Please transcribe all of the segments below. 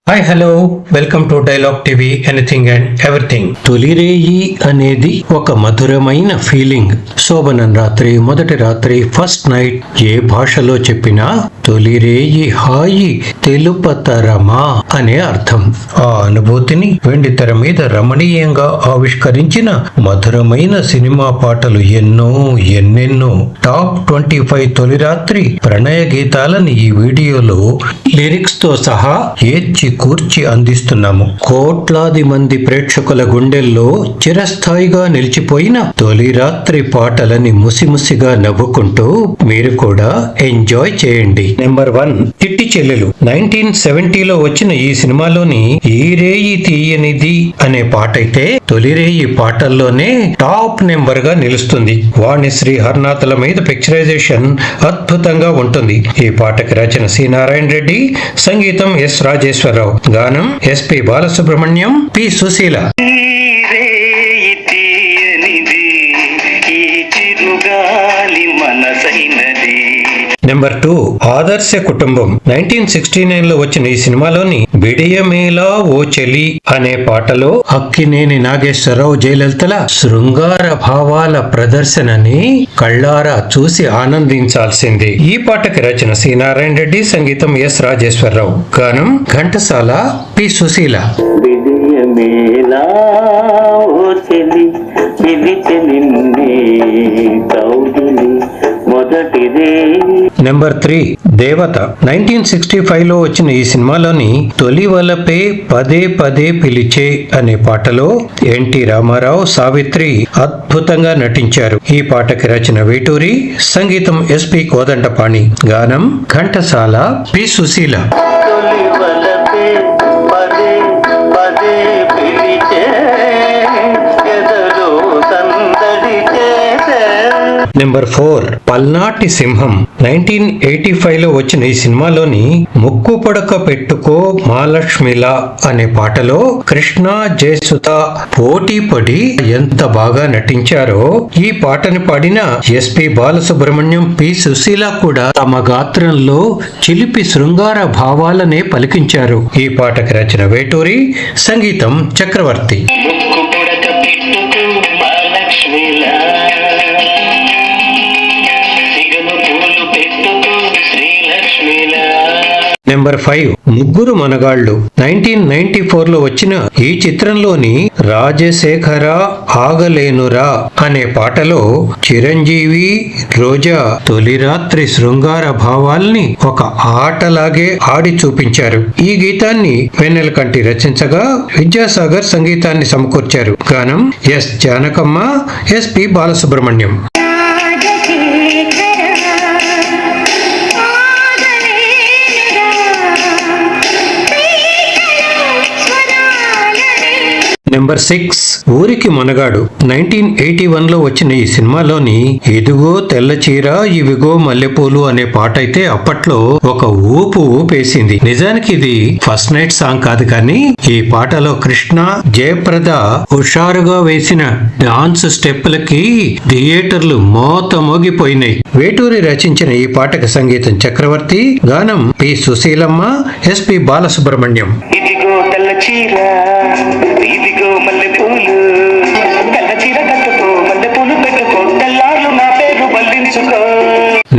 Hi hello welcome to dialogue TV anything and everything. తొలిరేయి అనేది ఒక మధురమైన ఫీలింగ్. శోభనం రాత్రి, మొదటి రాత్రి, ఫస్ట్ నైట్, ఏ భాషలో చెప్పినా తొలిరేయి హాయి తెలుపతరమా అనే అర్థం. ఆ అనుభూతిని వెండితెర మీద రమణీయంగా ఆవిష్కరించిన మధురమైన సినిమా పాటలు ఎన్నెన్నో. టాప్ 25 తొలి రాత్రి ప్రణయ గీతాలని ఈ వీడియోలో లిరిక్స్ తో సహా ఏడ్చి కూర్చి అందిస్తున్నాము. కోట్లాది మంది ప్రేక్షకుల గుండెల్లో చిరస్థాయిగా నిలిచిపోయిన తొలి రాత్రి పాటలని ముసిముసిగా నవ్వుకుంటూ మీరు కూడా ఎంజాయ్ చేయండి. నెంబర్ 1, చిట్టి చెల్లెలు. 1970లో వచ్చిన ఈ సినిమాలోని ఈ రేయి తీయనిది అనే పాట అయితే తొలిరేయి పాటల్లోనే టాప్ నెంబర్ గా నిలుస్తుంది. వాణిశ్రీ హర్నాథల మీద పిక్చరైజేషన్ అద్భుతంగా ఉంటుంది. ఈ పాటకి రచన సి నారాయణ రెడ్డి, సంగీతం ఎస్ రాజేశ్వరరావు, గానం SP Balasubrahmanyam, P Susheela. Number 2, Adarsha కుటుంబం. 1969లో వచ్చిన ఈ సినిమాలోని బిడియమేలా ఓ చెలి అనే పాటలో అక్కినేని నాగేశ్వరరావు, జయలలితల శృంగార భావాల ప్రదర్శనని కళ్ళారా చూసి ఆనందించాల్సింది. ఈ పాటకి రచన సి నారాయణ రెడ్డి, సంగీతం ఎస్ రాజేశ్వరరావు, గానం ఘంటసాల, పి సుశీల. నెంబర్ 3, దేవత. 1965లో వచ్చిన ఈ సినిమాలోని తొలి వలపే పదే పదే పిలిచే అనే పాటలో ఎన్టీ రామారావు, సావిత్రి అద్భుతంగా నటించారు. ఈ పాటకి రచన వేటూరి, సంగీతం ఎస్పి కోదండపాణి, గానం ఘంటసాల, పి సుశీల. నెంబర్ 4, పల్నాటి సింహం. 1985లో వచ్చిన ఈ సినిమాలోని ముక్కు పడక పెట్టుకో మహాలక్ష్మిలా అనే పాటలో కృష్ణ, జయసుధ పోటీ పడి ఎంత బాగా నటించారో. ఈ పాటని పాడిన ఎస్పి బాలసుబ్రహ్మణ్యం, పి సుశీల కూడా తమ గాత్రంలో చిలిపి శృంగార భావాలనే పలికించారు. ఈ పాటకి రచన వేటూరి, సంగీతం చక్రవర్తి. నెంబర్ 5, ముగ్గురు మనగాళ్ళు. 1994లో వచ్చిన ఈ చిత్రంలోని రాజశేఖర ఆగలేనురా అనే పాటలో చిరంజీవి, రోజా తొలి రాత్రి శృంగార భావాల్ని ఒక ఆటలాగే ఆడి చూపించారు. ఈ గీతాన్ని వెన్నెలకంటి రచించగా విద్యాసాగర్ సంగీతాన్ని సమకూర్చారు. గానం S Janakamma, SP Balasubrahmanyam. Number 6, Ooriki మనగాడు. 1981లో వచ్చిన ఈ సినిమాలోని ఇదిగో తెల్ల చీర ఇవిగో మల్లెపూలు అనే పాట అయితే అప్పట్లో ఒక ఊపేసింది. నిజానికి ఇది ఫస్ట్ నైట్ సాంగ్ కాదు, కానీ ఈ పాటలో కృష్ణ, జయప్రద హుషారుగా వేసిన డాన్స్ స్టెప్పులకి థియేటర్లు మోగిపోయినాయి. వేటూరి రచించిన ఈ పాటకి సంగీతం చక్రవర్తి, గానం P Susheelamma, SP Balasubrahmanyam.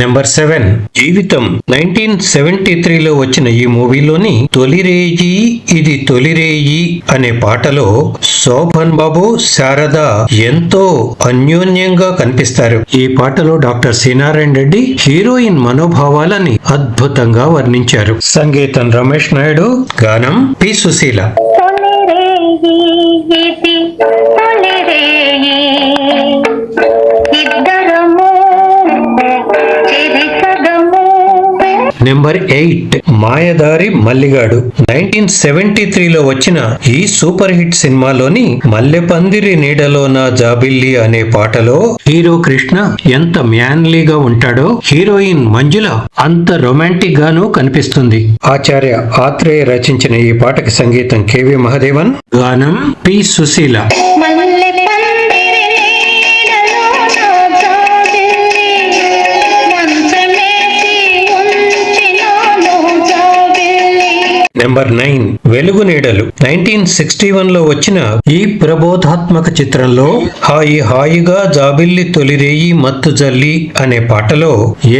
Number 7, Jeevitham. 1973లో వచ్చిన ఈ మూవీలోని తొలిరేయి ఇది తొలిరేయి అనే పాటలో శోభన్ బాబు, శారద ఎంతో అన్యోన్యంగా కనిపిస్తారు. ఈ పాటలో doctor C Narayana Reddy heroine మనోభావాలని అద్భుతంగా వర్ణించారు. సంగీతం రమేష్ నాయుడు, గానం పి సుశీల. నెంబర్ 8, మాయదారి మల్లిగాడు. 1973లో వచ్చిన ఈ సూపర్ హిట్ సినిమాలోని మల్లెపందిరి నీడలో నా జాబిల్లి అనే పాటలో హీరో కృష్ణ ఎంత మ్యాన్లీగా ఉంటాడో హీరోయిన్ మంజుల అంత రొమాంటిక్ గాను కనిపిస్తుంది. ఆచార్య ఆత్రేయ రచించిన ఈ పాటకి సంగీతం కెవి మహదేవన్, గానం పి సుశీల. నెంబర్ 9 వెలుగు నీడలు 1961 లో వచ్చిన ఈ ప్రబోధాత్మక చిత్రంలో హాయి హాయిగా జాబిల్లి తొలిరేయి మత్తు జల్లి అనే పాటలో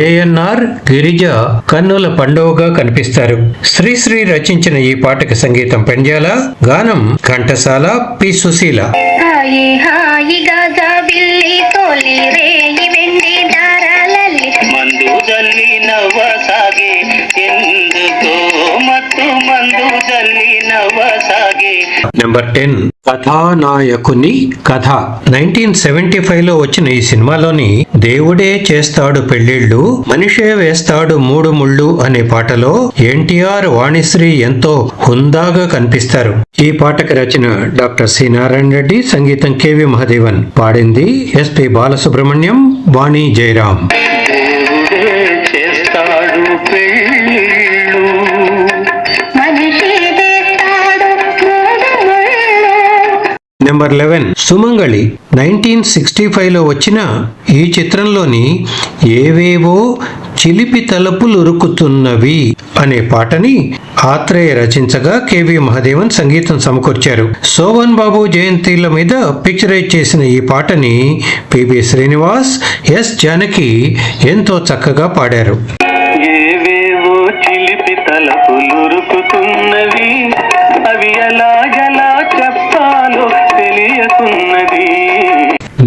ఏఎన్ఆర్ గిరిజ కన్నుల పండువగా కనిపిస్తారు. శ్రీశ్రీ రచించిన ఈ పాటకి సంగీతం పెండ్యాల, గానం ఘంటసాల, పి సుశీల. మందు జల్లి నవ్వసాగే ఎందుకో మత్తు మందు జల్లి నవ్వసాగే. నెంబర్ 10 కథానాయకుని కథ 1975 లో వచ్చిన ఈ సినిమాలోని దేవుడే చేస్తాడు పెళ్లిళ్ళు మనిషే వేస్తాడు మూడు ముళ్ళు అనే పాటలో ఎన్టీఆర్, వాణిశ్రీ ఎంతో హుందాగా కనిపిస్తారు. ఈ పాటకి రచన డాక్టర్ సి నారాయణ రెడ్డి, సంగీతం కెవి మహదేవన్, పాడింది ఎస్పి బాలసుబ్రహ్మణ్యం, వాణి జయరాం. నెంబర్ 11 సుమంగళి 1965 లో వచ్చిన ఈ చిత్రంలోని ఏవేవో చిలిపి తలుపులురుకుతున్నవి అనే పాటని ఆత్రేయ రచించగా కెవి మహదేవన్ సంగీతం సమకూర్చారు. శోభన్ బాబు జయంతిల మీద పిక్చరైజ్ చేసిన ఈ పాటని పిబి శ్రీనివాస్, ఎస్ జానకి ఎంతో చక్కగా పాడారు. ఏవేవో చిలిపి తలుపులురుకుతున్నవి అవి ఎలాగలా చెప్పాలో తెలియకున్నది.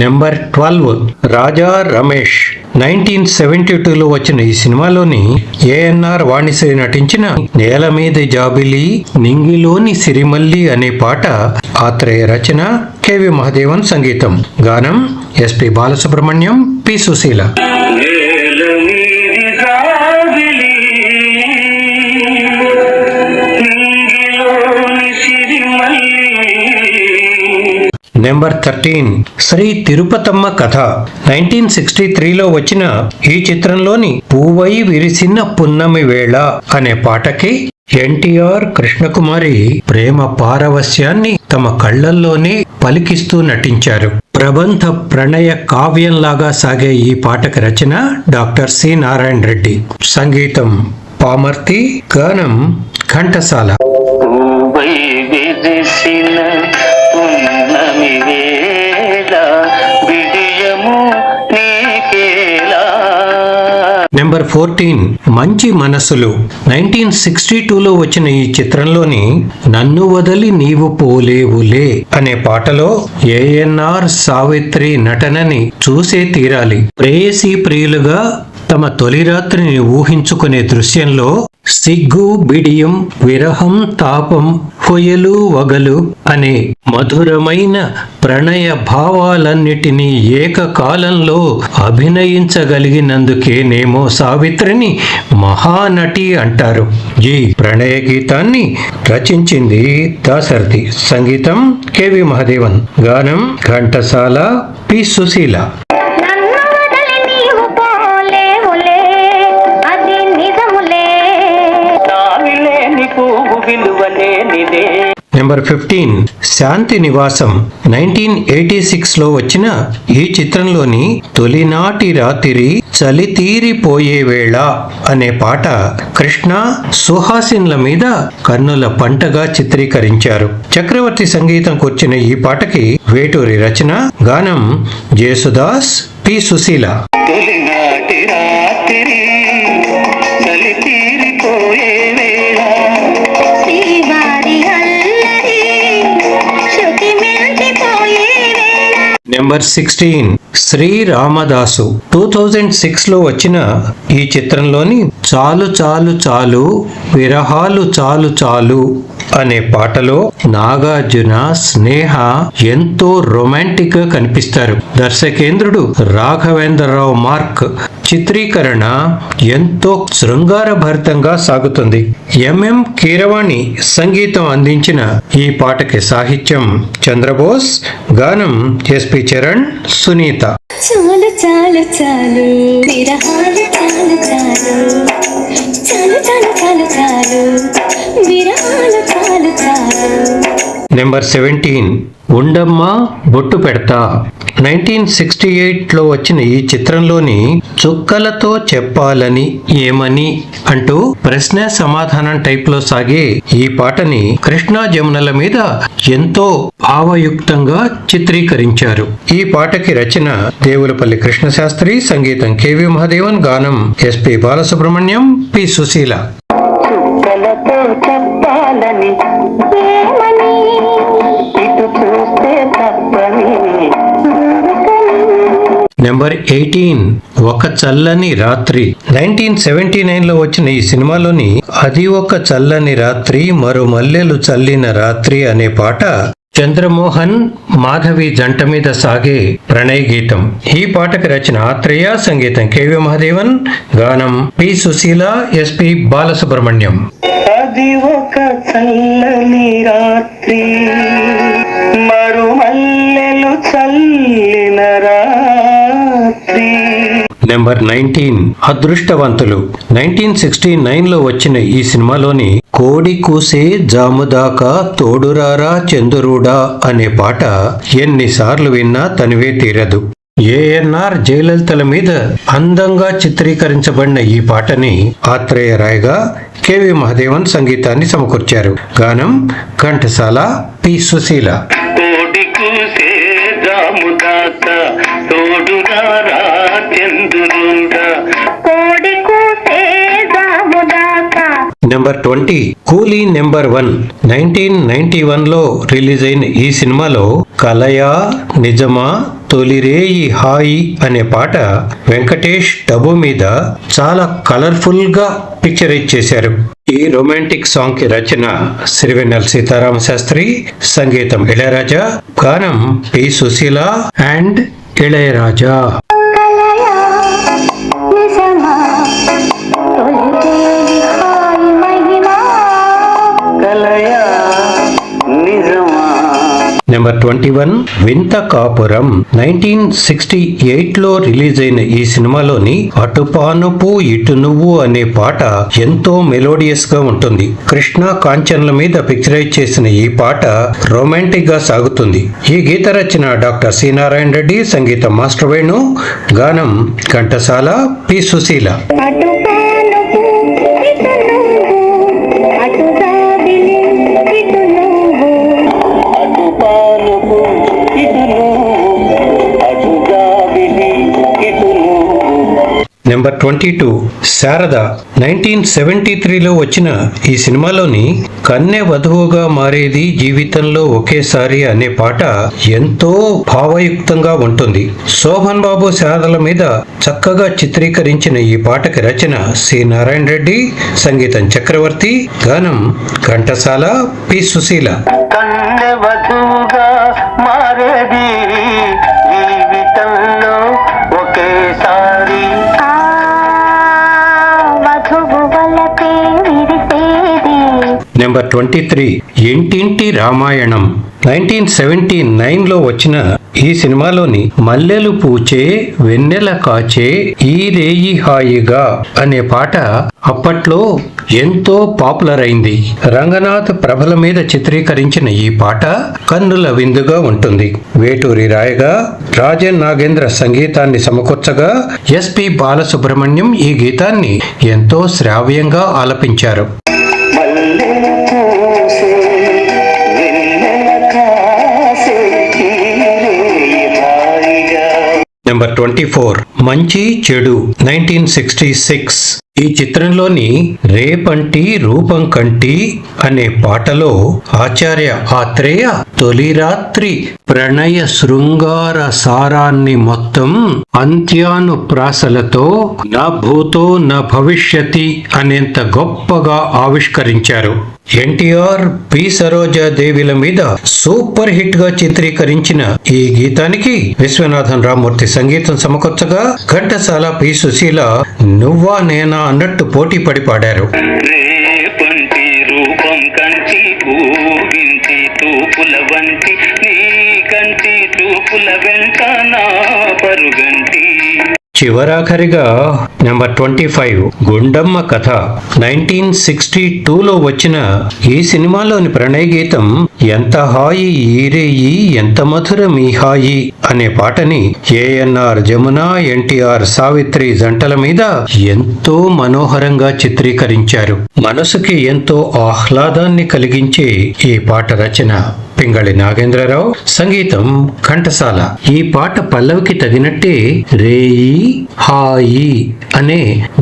నెంబర్ 12 రాజా రమేష్ 1972 లో వచ్చిన ఈ సినిమాలోని ఏఎన్ఆర్, వాణిశ్రీ నటించిన నేల మీద జాబిలి నింగిలోని సిరిమల్లి అనే పాట ఆత్రేయ రచన, కెవి మహదేవన్ సంగీతం, గానం SP Balasubrahmanyam, P Susheela. Number 13 Sri Tirupatamma Katha 1963 లో వచ్చిన ఈ చిత్రంలోని పూవై విరిసిన పున్నమి వేళ అనే పాటకి ఎన్టీఆర్, కృష్ణకుమారి ప్రేమ పారవస్యాన్ని తమ కళ్లల్లోనే పలికిస్తూ నటించారు. ప్రబంధ ప్రణయ కావ్యంలాగా సాగే ఈ పాటకి రచన డాక్టర్ సి నారాయణ రెడ్డి, సంగీతం పామర్తి, గానం ఘంటసాల. నెంబర్ 14 మంచి మనసులు 1962 లో వచ్చిన ఈ చిత్రంలోని నన్ను వదలి నీవు పోలేవులే అనే పాటలో ఏఎన్ఆర్, సావిత్రి నటనని చూసే తీరాలి. ప్రేయసీ ప్రియులుగా తమ తొలి రాత్రిని ఊహించుకునే దృశ్యంలో సిగ్గు, బిడియం, విరహం, తాపం, హొయలు, వగలు అనే మధురమైన ప్రణయ భావాలన్నిటినీ ఏకకాలంలో అభినయించగలిగినందుకేనేమో సావిత్రిని మహానటి అంటారు. ఈ ప్రణయ గీతాన్ని రచించింది దాశరథి, సంగీతం కెవి మహదేవన్, గానం ఘంటసాల, పి సుశీల. నెంబర్ 15 శాంతి నివాసం 1986 లో వచ్చిన ఈ చిత్రంలోని తొలినాటి రాత్రి చలి తీరిపోయే వేళ అనే పాట కృష్ణ, సుహాసిన్ల మీద కన్నుల పంటగా చిత్రీకరించారు. చక్రవర్తి సంగీతం కూర్చిన ఈ పాటకి వేటూరి రచన, గానం జేసుదాస్, పి సుశీల. నెంబర్ 16 శ్రీ రామదాసు 2006 లో వచ్చిన ఈ చిత్రంలోని చాలు చాలు చాలు విరహాలు చాలు చాలు అనే పాటలో నాగార్జున, స్నేహ ఎంతో రొమాంటిక్ గా కనిపిస్తారు. దర్శకేంద్రుడు రాఘవేంద్రరావు మార్క్, చిత్రీకరణ ఎంతో శృంగారభరితంగా సాగుతుంది. ఎంఎం కీరవాణి సంగీతం అందించిన ఈ పాటకి సాహిత్యం చంద్రబోస్, గానం ఎస్పి చరణ్, సునీత. చాలు చాలు చాలు విరహాలు చాలు చాలు చాలు చాలు చాలు చాలు విరహాలు చాలు చాలు. నెంబర్ 17 ఉండమ్మ బొట్టు పెడతా 1968లో వచ్చిన ఈ చిత్రంలోని చుక్కలతో చెప్పాలని ఏమని అంటూ ప్రశ్న సమాధానం టైప్ లో సాగే ఈ పాటని కృష్ణా జమునల మీద ఎంతో భావయుక్తంగా చిత్రీకరించారు. ఈ పాటకి రచన దేవులపల్లి కృష్ణశాస్త్రి, సంగీతం కెవి మహాదేవన్, గానం ఎస్పి బాలసుబ్రహ్మణ్యం, పి సుశీల. చుక్కలతో చెప్పాలని ఏమని, ఇటు చూస్తే తప్పని నెంబర్ 18 ఒక చల్లని రాత్రి. 1979లో వచ్చిన ఈ సినిమాలోని అది ఒక చల్లని రాత్రి మరో మల్లెలు చల్లిన రాత్రి అనే పాట చంద్రమోహన్ మాధవి జంట మీద సాగే ప్రణయ గీతం. ఈ పాటకి రచన ఆత్రేయ, సంగీతం కెవి మహాదేవన్, గానం పి సుశీల, ఎస్పి బాలసుబ్రహ్మణ్యం. అది ఒక చల్లని రాత్రి మరుమల్లెలు చల్లిన రాత్రి. నెంబర్ 19 అదృష్టవంతులు. 1969లో వచ్చిన ఈ సినిమాలోని కోడి కూసే జాముదాకా తోడురారా చంద్రుడా అనే పాట ఎన్నిసార్లు విన్నా తనివే తీరదు. ఏఎన్ఆర్ జయలలితల మీద అందంగా చిత్రీకరించబడిన ఈ పాటని ఆత్రేయ రాయగా కెవి మహాదేవన్ సంగీతాన్ని సమకూర్చారు. గానం ఘంటసాల, పి సుశీల. కోడి కూసే జాముదాకా తోడురారా చంద్రుడా, కోడి కూసే జాముదాకా. నెంబర్ 20 కూలీ నెంబర్ 1. 1991లో రిలీజ్ అయిన ఈ సినిమాలో కలయా నిజమా తొలిరేయి హాయి అనే పాట వెంకటేష్ డబ్బు మీద చాలా కలర్ఫుల్ గా పిక్చరైజ్ చేశారు. ఈ రొమాంటిక్ సాంగ్ కి రచన సిరివెన్నెల సీతారామ శాస్త్రి, సంగీతం ఇళయరాజా, గానం P Susheela and Ilaiyaraaja. Number 21 Vintha కాపురం. 1968లో రిలీజ్ అయిన ఈ సినిమాలోని అటుపానుపు ఇటు నువ్వు అనే పాట ఎంతో మెలోడియస్ గా ఉంటుంది. కృష్ణ కాంచన్ల మీద పిక్చరైజ్ చేసిన ఈ పాట రొమాంటిక్ గా సాగుతుంది. ఈ గీత రచన డాక్టర్ సి నారాయణ రెడ్డి, సంగీతం మాస్టర్ వేణు, గానం ఘంటసాల, పి సుశీల. నెంబర్ 22 శారద. 1973లో వచ్చిన ఈ సినిమాలోని కన్నె వధువుగా మారేది జీవితంలో ఒకేసారి అనే పాట ఎంతో భావయుక్తంగా ఉంటుంది. శోభన్ బాబు శారదల మీద చక్కగా చిత్రీకరించిన ఈ పాటకి రచన సి నారాయణ రెడ్డి, సంగీతం చక్రవర్తి, గానం ఘంటసాల, పి సుశీల. కన్నె వధువుగా మారేది జీవితంలో ఒకేసారి, నెంబర్ 23 ఇంటింటి రామాయణం. 1979లో వచ్చిన ఈ సినిమాలోని మల్లెలు పూచే వెన్నెల కాచే ఈ రేయి హాయిగా అనే పాట అప్పట్లో ఎంతో పాపులర్ అయింది. రంగనాథ్ ప్రభల మీద చిత్రీకరించిన ఈ పాట కన్నుల విందుగా ఉంటుంది. వేటూరి రాయగా రాజన్ నాగేంద్ర సంగీతాన్ని సమకూర్చగా ఎస్పి బాలసుబ్రహ్మణ్యం ఈ గీతాన్ని ఎంతో శ్రావ్యంగా ఆలపించారు. నెంబర్ 24 మంచి చెడు. 1966 ఈ చిత్రంలోని రేపంటి రూపం కంటి అనే పాటలో ఆచార్య ఆత్రేయ తొలి రాత్రి ప్రణయ శృంగార సారాన్ని మొత్తం అంత్యానుప్రాసలతో నా భూతో నా భవిష్యతి అనేంత గొప్పగా ఆవిష్కరించారు. ఎన్టీఆర్, పి సరోజాదేవిల మీద సూపర్ హిట్ గా చిత్రీకరించిన ఈ గీతానికి విశ్వనాథన్ రామూర్తి సంగీతం సమకూర్చగా ఘంటసాల, పి సుశీల నువ్వా నేనా అన్నట్టు పోటీ పడి పాడారు. రేపంటి రూపం కంటి పూగించి తూపుల వంటి నీ కంటి చూపుల వెంట నా పరుగంటి. చివరాఖరిగా నెంబర్ 25 గుండమ్మ కథ 1962లో వచ్చిన ఈ సినిమాలోని ప్రణయ గీతం ఎంత హాయి ఈరేయి ఎంత మధురం ఈ హాయి అనే పాటని ఏఎన్ఆర్ జమున ఎన్టీఆర్ సావిత్రి జంటల మీద ఎంతో మనోహరంగా చిత్రీకరించారు. మనసుకి ఎంతో ఆహ్లాదాన్ని కలిగించే ఈ పాట రచన పింగళి నాగేంద్రరావు, సంగీతం ఘంటసాల. ఈ పాట పల్లవికి తగినట్టే రేయి హాయి అనే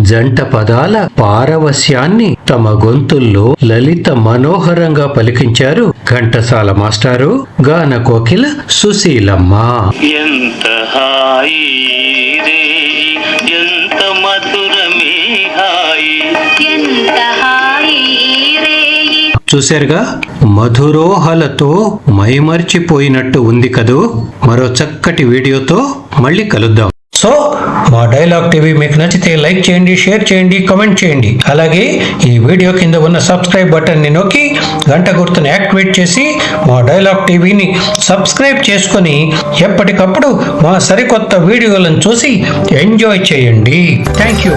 జంట పదాల పారవస్యాన్ని తమ గొంతుల్లో లలిత మనోహరంగా పలికించారు ఘంటసాల మాస్టారు, గాన కోకిల సుశీలమ్మ. ఎంత హాయి రే ఎంత మధురమే హాయి ఎంత హాయి రే. చూశారుగా, మధురోహలతో మైమర్చిపోయినట్టు ఉంది కదూ. మరో చక్కటి వీడియోతో మళ్ళీ కలుద్దాం. సో మా డైలాగ్ టీవీ మీకు నచ్చితే లైక్ చేయండి, షేర్ చేయండి, కామెంట్ చేయండి. అలాగే ఈ వీడియో కింద ఉన్న సబ్స్క్రైబ్ బటన్ని నొక్కి గంట గుర్తుని యాక్టివేట్ చేసి మా డైలాగ్ టీవీని సబ్స్క్రైబ్ చేసుకొని ఎప్పటికప్పుడు మా సరికొత్త వీడియోలను చూసి ఎంజాయ్ చేయండి. Thank you.